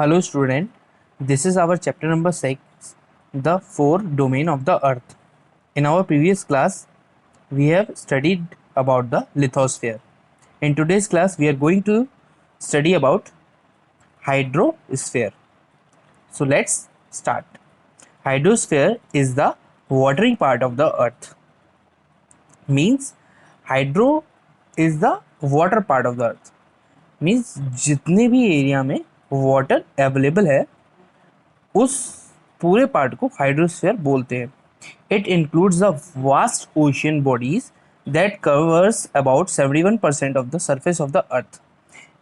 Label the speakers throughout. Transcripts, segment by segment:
Speaker 1: Hello student, this is our chapter number 6, the four domain of the earth. In our previous class, we have studied about the lithosphere. In today's class, we are going to study about hydrosphere. So let's start. Hydrosphere is the watering part of the earth. Means hydro is the water part of the earth. Means जितने भी area में water available है उस पूरे part को hydrosphere बोलते हैं. It includes the vast ocean bodies that covers about 71% of the surface of the अर्थ.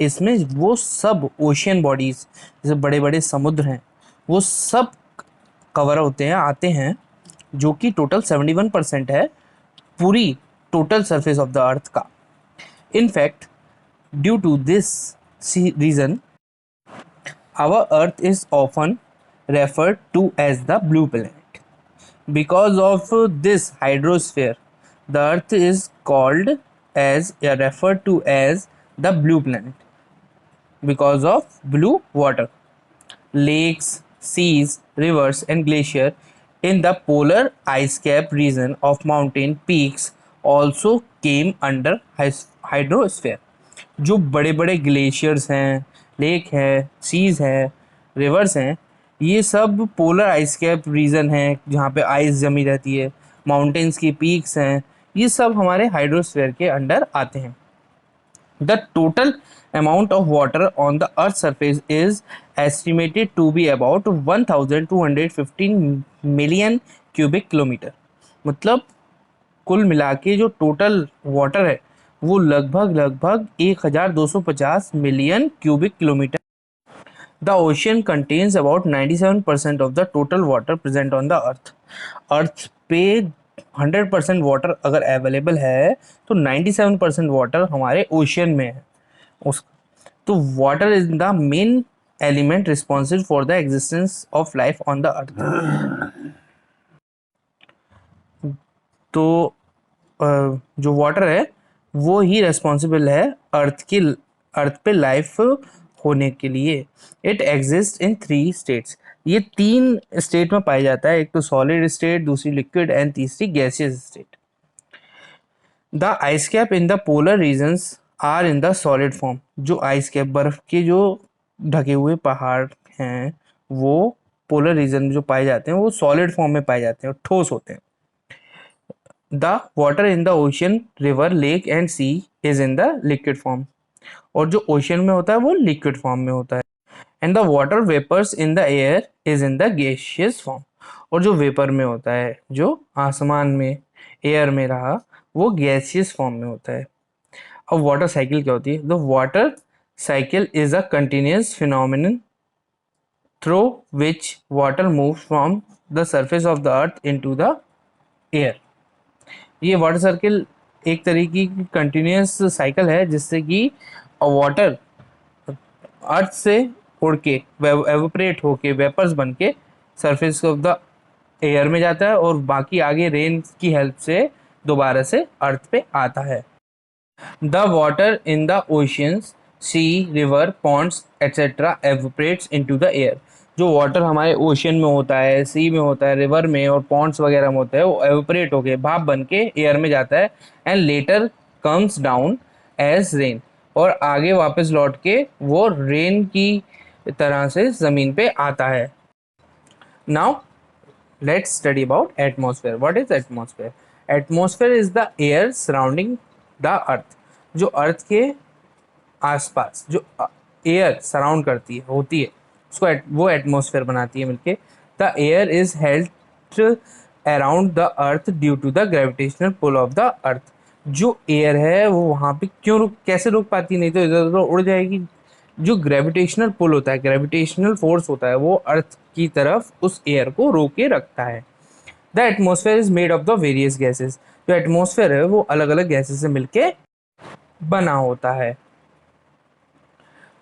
Speaker 1: इसमें वो सब ओशियन बॉडीज जैसे बड़े बड़े समुद्र हैं वो सब कवर होते हैं आते हैं जो कि टोटल 71% है पूरी total surface of the earth का. In fact due to this reason our earth is often referred to as the blue planet. Because of this hydrosphere, the earth is called as referred to as the blue planet because of blue water. Lakes, seas, rivers and glacier in the polar ice cap region of mountain peaks also came under hydrosphere. जो बड़े बड़े glaciers हैं, lake है, seize है, reverse हैं, ये सब polar ice cap reason है जहाँ पे आइस जमी रहती है, माउंटेन्स की पीक्स हैं, ये सब हमारे हाइड्रोस्फीयर के अंडर आते हैं. The total amount of water on the earth's surface is estimated to be about 1215 million cubic kilometer. मतलब कुल मिला के जो टोटल वाटर है वो लगभग 1250 million cubic kilometre. The ocean contains about 97% of the total water present on the earth. Earth पे 100% water अगर अवेलेबल है तो 97% वाटर हमारे ओशियन में है. उस तो water is the main element responsible for the existence of life on the अर्थ. तो जो वाटर है वो ही रेस्पॉन्सिबल है अर्थ पे लाइफ होने के लिए. It exist in 3 states. ये 3 स्टेट में पाया जाता है. एक तो सॉलिड स्टेट, दूसरी लिक्विड एंड तीसरी gaseous state. The ice cap in the polar regions are in the solid form. जो आइस कैप बर्फ के जो ढके हुए पहाड़ हैं वो पोलर रीजन में जो पाए जाते हैं वो सॉलिड फॉर्म में पाए जाते हैं, ठोस होते हैं. The water in the ocean, river, lake and sea is in the liquid form. और जो ओशियन में होता है वो लिक्विड फॉर्म में होता है. And the water vapours in the air is in the gaseous form. और जो वेपर में होता है, जो आसमान में एयर में रहा, वो गैसियस फॉर्म में होता है. अब वाटर साइकिल क्या होती है? The water cycle is a continuous phenomenon through which water move from the surface of the earth into the air. ये वाटर सर्किल एक तरीके की कंटिन्यूस साइकिल है जिससे कि वाटर अर्थ से उड़ के एवोपरेट होके वेपर्स बन के सरफेस ऑफ द एयर में जाता है और बाकी आगे रेन की हेल्प से दोबारा से अर्थ पे आता है. The water in the oceans, sea, river, ponds etcetera evaporates into the air. जो वाटर हमारे ओशियन में होता है, सी में होता है, रिवर में और पॉन्ड्स वगैरह में होता है वो एवोपरेट होके भाप बन के एयर में जाता है and later comes down as rain. और आगे वापस लौट के वो रेन की तरह से ज़मीन पे आता है. Now let's study about atmosphere. What is atmosphere? Atmosphere is the air surrounding the earth. जो अर्थ के आसपास जो एयर सराउंड करती है होती है उसको वो एटमॉस्फेयर बनाती है मिलके. The air is held around the earth due to the gravitational pull of the earth. जो एयर है वो वहाँ पे कैसे रुक पाती? नहीं तो इधर उधर उड़ जाएगी. जो ग्रेविटेशनल पुल होता है, ग्रेविटेशनल फोर्स होता है, वो अर्थ की तरफ उस एयर को रोके रखता है. The atmosphere is made of the various gases. जो एटमॉस्फेयर है वो अलग अलग गैसेस से मिलके बना होता है.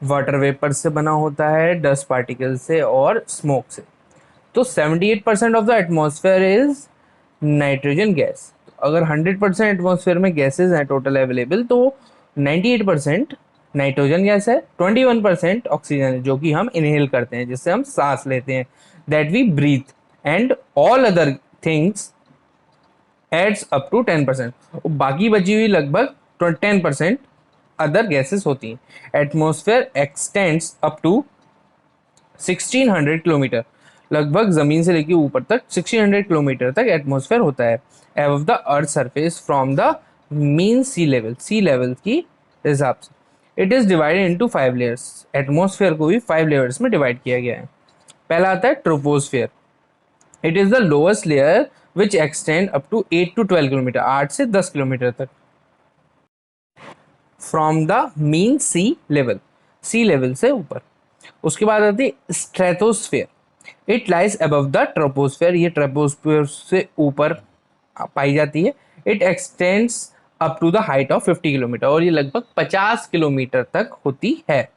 Speaker 1: वाटर वेपर से बना होता है, डस्ट पार्टिकल से और स्मोक से. तो 78% of the atmosphere is nitrogen gas. अगर 100% एटमॉस्फेयर में गैसेज हैं टोटल अवेलेबल तो 98% नाइट्रोजन गैस है, 21% ऑक्सीजन है जो कि हम इनहेल करते हैं, जिससे हम सांस लेते हैं, that we breathe, and all other things adds up to 10%। बाकी बची हुई लगभग 10% अदर गैसेस होती हैं। Atmosphere extends up to 1600 kilometre, लगभग जमीन से लेकर ऊपर तक 1600 किलोमीटर तक एटमॉस्फेयर होता है above the earth surface from the mean sea level की हिसाब से। It is divided into 5 layers. Atmosphere को भी 5 लेयर्स में डिवाइड किया गया है। पहला आता है troposphere. It is the lowest layer which extend up to 8 to 12 kilometre, 8 से 10 किलोमीटर तक from the mean sea level से ऊपर। उसके बाद आती है stratosphere. It lies above the troposphere, ये ट्रोपोस्फेयर से ऊपर पाई जाती है। It extends up to the height of 50 kilometre, और ये लगभग 50 किलोमीटर तक होती है।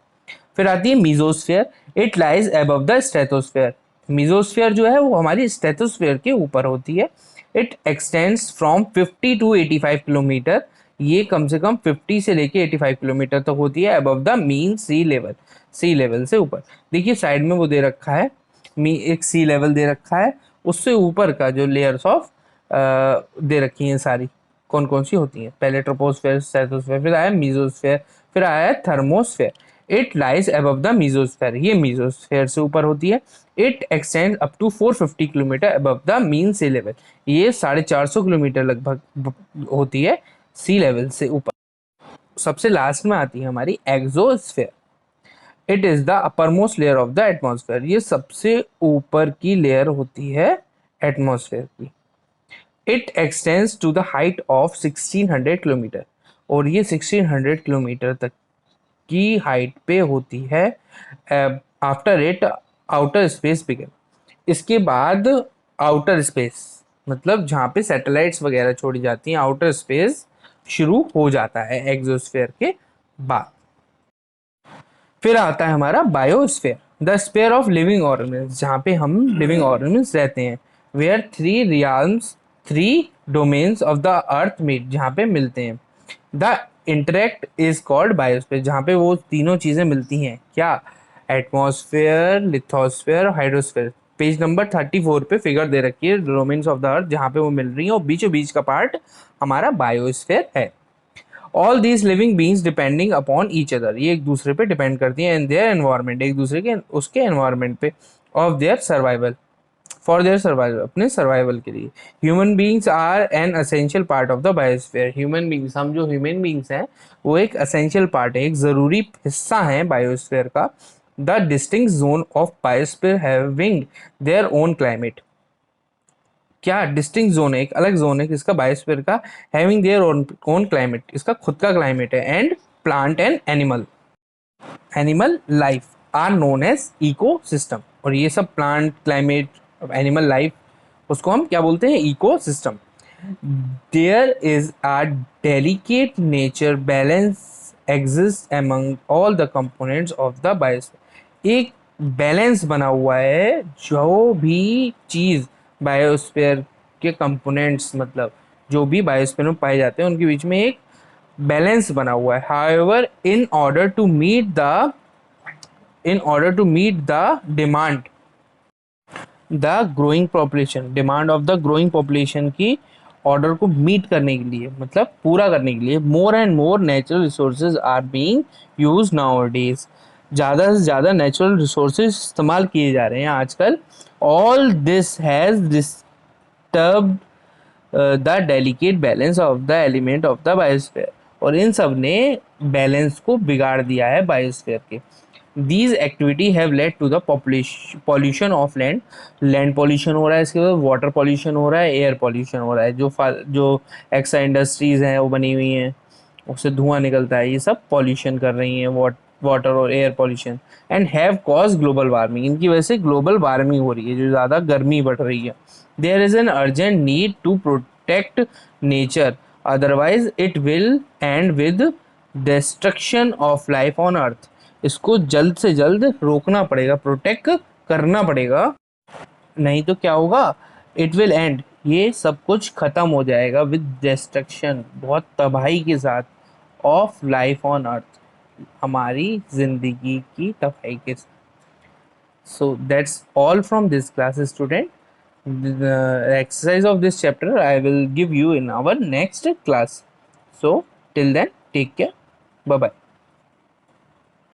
Speaker 1: फिर आती है mesosphere. It lies above the stratosphere. Mesosphere जो है वो हमारी स्ट्रेटोस्फेयर के ऊपर होती है। It extends from 50 to 85 kilometre, ये कम से कम 50 से लेके 85 किलोमीटर तक होती है above the mean sea level से ऊपर। देखिए साइड में वो दे रखा है, एक सी लेवल दे रखा है, उससे ऊपर का जो लेयर्स ऑफ दे रखी हैं सारी, कौन कौन सी होती हैं। पहले ट्रोपोस्फेयर, स्ट्रेटोस्फेयर, फिर आया मीजोस्फेयर, फिर आया thermosphere. It lies above the mesosphere, ये मीजोस्फेयर से ऊपर होती है। It extend up to 450 kilometre above the mean sea level, ये 450 किलोमीटर लगभग होती है सी लेवल से ऊपर। सबसे लास्ट में आती है हमारी exosphere. It is the upper most layer of the atmosphere, ये सबसे ऊपर की लेयर होती है एटमॉस्फेयर की। It extends to the height of 1600 kilometre, और ये 1600 किलोमीटर तक की हाइट पे होती है। After it outer space begin, इसके बाद आउटर स्पेस, मतलब जहाँ पे सैटेलाइट्स वगैरह छोड़ी जाती हैं, आउटर स्पेस शुरू हो जाता है एक्सोस्फेयर के बाद। फिर आता है हमारा biosphere, the sphere of living organism, जहाँ पे हम लिविंग ऑर्गेनिज्म रहते हैं। Where three realms, three domains of the earth meet, जहाँ पे मिलते हैं। The interact is called biosphere, जहाँ पे वो तीनों चीज़ें मिलती हैं, क्या, atmosphere, lithosphere, hydrosphere. Page number 34 पे फिगर दे रखी है डोमेन्स ऑफ द अर्थ, जहाँ पे वो मिल रही हैं, और बीचों बीच का पार्ट हमारा बायोस्फेयर है। All these living beings depending upon each other, ये एक दूसरे पे डिपेंड करती हैं, एंड देयर एनवायरनमेंट, एक दूसरे के उसके एनवायरनमेंट पे, of their survival, for their survival, अपने सर्वाइवल के लिए। Human beings are an essential part of the biosphere. Human beings, हम जो ह्यूमन बींग्स हैं वो एक असेंशियल पार्ट है, एक ज़रूरी हिस्सा है बायोस्फीयर का। The distinct zone of biosphere having their own climate, क्या डिस्टिंक्ट जोन है, एक अलग जोन है किसका, बायोस्फीयर का। हैविंग देयर ओन क्लाइमेट, इसका खुद का क्लाइमेट है। And plant and animal life are known as ecosystem, और ये सब प्लांट, क्लाइमेट, एनिमल लाइफ, उसको हम क्या बोलते हैं, ecosystem. There is a delicate nature balance exist among all the components of the biosphere, एक बैलेंस बना हुआ है, जो भी चीज़ बायोस्फीयर के कंपोनेंट्स, मतलब जो भी बायोस्फीयर में पाए जाते हैं, उनके बीच में एक बैलेंस बना हुआ है। However in order to meet the demand, the growing population, demand of the growing population की ऑर्डर को मीट करने के लिए, मतलब पूरा करने के लिए, more and more natural resources are being use nowadays, ज़्यादा से ज़्यादा नेचुरल रिसोर्सेज इस्तेमाल किए जा रहे हैं आजकल। All this has disturbed the delicate balance of the element of the biosphere, और इन सब ने बैलेंस को बिगाड़ दिया है बायोस्फीयर के। These activity have led to the pollution of land pollution हो रहा है, इसके बाद वाटर पॉल्यूशन हो रहा है, एयर पॉल्यूशन हो रहा है, जो एक्सा इंडस्ट्रीज़ हैं वो बनी हुई हैं, उससे धुआं निकलता है, ये सब पॉल्यूशन कर रही हैं, वाटर और air pollution. And have cause global warming, इनकी वजह से ग्लोबल वार्मिंग हो रही है, जो ज़्यादा गर्मी बढ़ रही है। There is an urgent need to protect nature, otherwise it will end with destruction of life on earth, इसको जल्द से जल्द रोकना पड़ेगा, प्रोटेक्ट करना पड़ेगा, नहीं तो क्या होगा, इट विल एंड, ये सब कुछ ख़त्म हो जाएगा, विद डिस्ट्रक्शन, बहुत तबाही के साथ, ऑफ लाइफ ऑन अर्थ, हमारी जिंदगी की सफाई के साथ। So that's all from this class, student. The exercise of this chapter I will give you in our next class. So till then, take care. Bye bye.